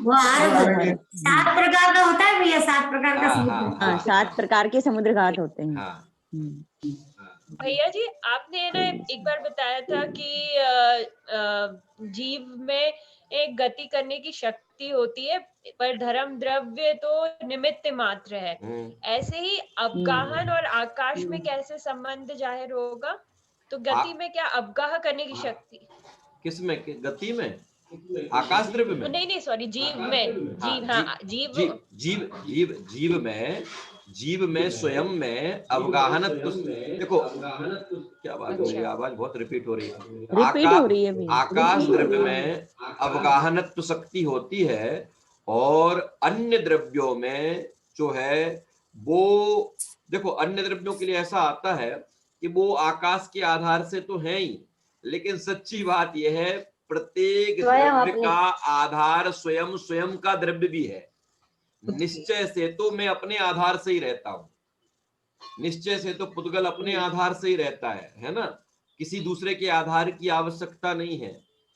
वो आहार 7 प्रकार का होता है भैया, 7 प्रकार का हाँ समुद्र। हाँ हाँ, हाँ 7 प्रकार के समुद्र घाट होते हैं। हाँ भैया जी आपने ना एक बार बताया था कि जीव में एक गति करने की शक्ति होती है, पर धर्म द्रव्य तो निमित्त मात्र है। ऐसे ही अवगाहन और आकाश में कैसे संबंध जाहिर होगा? तो गति में क्या अवगाह करने की शक्ति? किसमें? गति में? आकाश द्रव्य में? नहीं सॉरी, जीव में। जीव में स्वयं में अवगाहनत्व। देखो क्या बात हो रही है, आवाज बहुत रिपीट हो रही है। रिपीट हो रही है अभी। आकाश द्रव्य में अवगाहनत्व शक्ति होती है, और अन्य द्रव्यों में जो है वो, देखो अन्य द्रव्यों के लिए ऐसा आता है कि वो आकाश के आधार से तो है ही, लेकिन सच्ची बात यह है प्रत्येक द्रव्य का आधार स्वयं का द्रव्य भी है। निश्चय से तो मैं अपने आधार से ही रहता हूं, निश्चय से तो पुद्गल अपने आधार से ही रहता है ना, किसी दूसरे के आधार की आवश्यकता नहीं है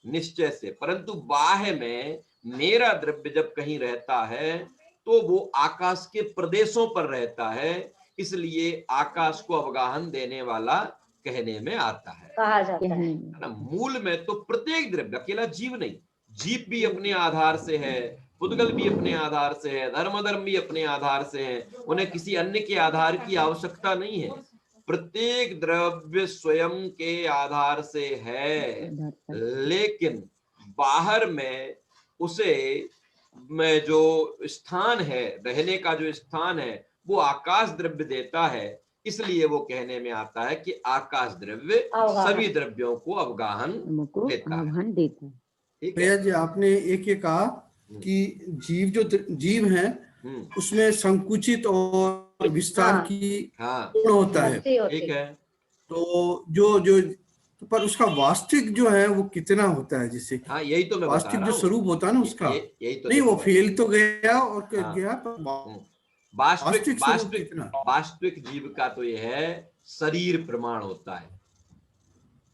निश्चय से। परंतु बाह्य में मेरा द्रव्य जब कहीं रहता है तो वो आकाश के प्रदेशों पर रहता है, इसलिए आकाश को अवगाहन देने वाला कहने में आता है, कहा जाता है ना। मूल में तो प्रत्येक द्रव्य, अकेला जीव नहीं, जीव भी अपने आधार से है, पुद्गल भी अपने आधार से है, धर्म भी अपने आधार से है, उन्हें किसी अन्य के आधार की आवश्यकता नहीं है। प्रत्येक द्रव्य स्वयं के आधार से है, लेकिन बाहर में उसे में जो स्थान है, रहने का जो स्थान है, वो आकाश द्रव्य देता है। इसलिए वो कहने में आता है कि आकाश द्रव्य सभी द्रव्यों को अवगाहन देता है। ठीक भैया जी आपने एक ये कहा कि जीव है उसमें संकुचित और विस्तार की गुण होता है। ठीक है, तो जो पर उसका वास्तविक जो है वो कितना होता है, जिससे हाँ यही तो मैं वास्तविक जो स्वरूप होता है ना उसका, यही तो नहीं वो फैल तो गया और गया, पर वास्तविक जीव का तो यह है शरीर प्रमाण होता है।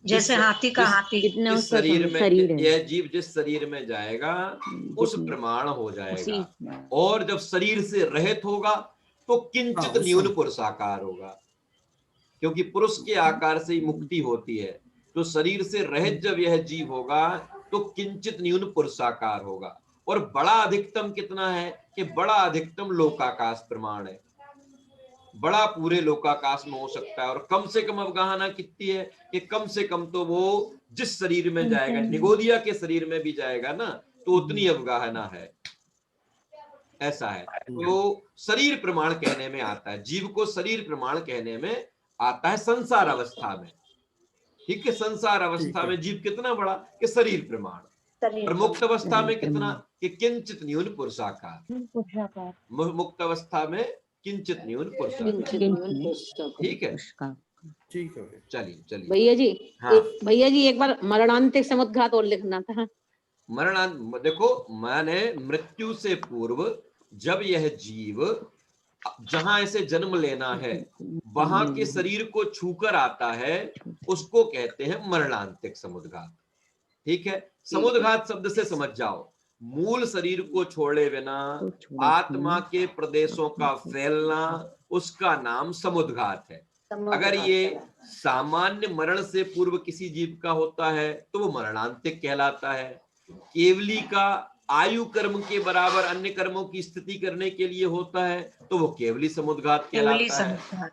जैसे हाथी का हाथी, जिस शरीर में यह जीव जिस शरीर में जाएगा उस प्रमाण हो जाएगा, और जब शरीर से रहित होगा तो किंचित न्यून पुरुषाकार होगा, क्योंकि पुरुष के आकार से ही मुक्ति होती है। तो शरीर से रहित जब यह जीव होगा तो किंचित न्यून पुरुषाकार होगा। और बड़ा अधिकतम कितना है कि बड़ा अधिकतम लोकाकाश प्रमाण है, बड़ा पूरे लोकाकाश में हो सकता है। और कम से कम अवगाहना कितनी है कि कम से कम तो वो जिस शरीर में जाएगा, निगोदिया के शरीर में भी जाएगा ना, तो उतनी अवगाहना है। ऐसा है, तो शरीर प्रमाण कहने में आता है, जीव को शरीर प्रमाण कहने में आता है संसार अवस्था में। ठीक है, संसार अवस्था में जीव कितना बड़ा कि शरीर प्रमाण, और मुक्त अवस्था में कितना कि किंचित न्यून पुरुषाकार, मुक्त अवस्था में किंचित न्यून पुरुषाकार। ठीक है, ठीक है, चलिए भैया जी। हाँ भैया जी एक बार मरणांतिक समुद्घात और लिखना था। मरणांत, देखो माने मृत्यु से पूर्व जब यह जीव जहां ऐसे जन्म लेना है वहां के शरीर को छूकर आता है, उसको कहते हैं मरणांतिक समुद्घात। ठीक है, समुद्घात शब्द से समझ जाओ, मूल शरीर को छोड़े बिना आत्मा के प्रदेशों का फैलना, उसका नाम समुद्घात है। अगर ये सामान्य मरण से पूर्व किसी जीव का होता है तो वो मरणांतिक कहलाता है। केवली का आयु कर्म के बराबर अन्य कर्मों की स्थिति करने के लिए होता है तो वो केवली समुद्घात कहलाता है।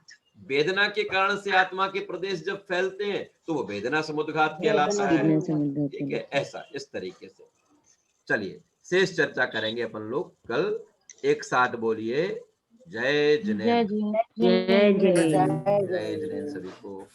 वेदना के कारण से आत्मा के प्रदेश जब फैलते हैं तो वो वेदना समुद्घात कहलाता है। ठीक है, ऐसा इस तरीके से। चलिए शेष चर्चा करेंगे अपन लोग कल। एक साथ बोलिए जय जिनेन्द्र। जय जय जय जिनेन्द्र सभी को।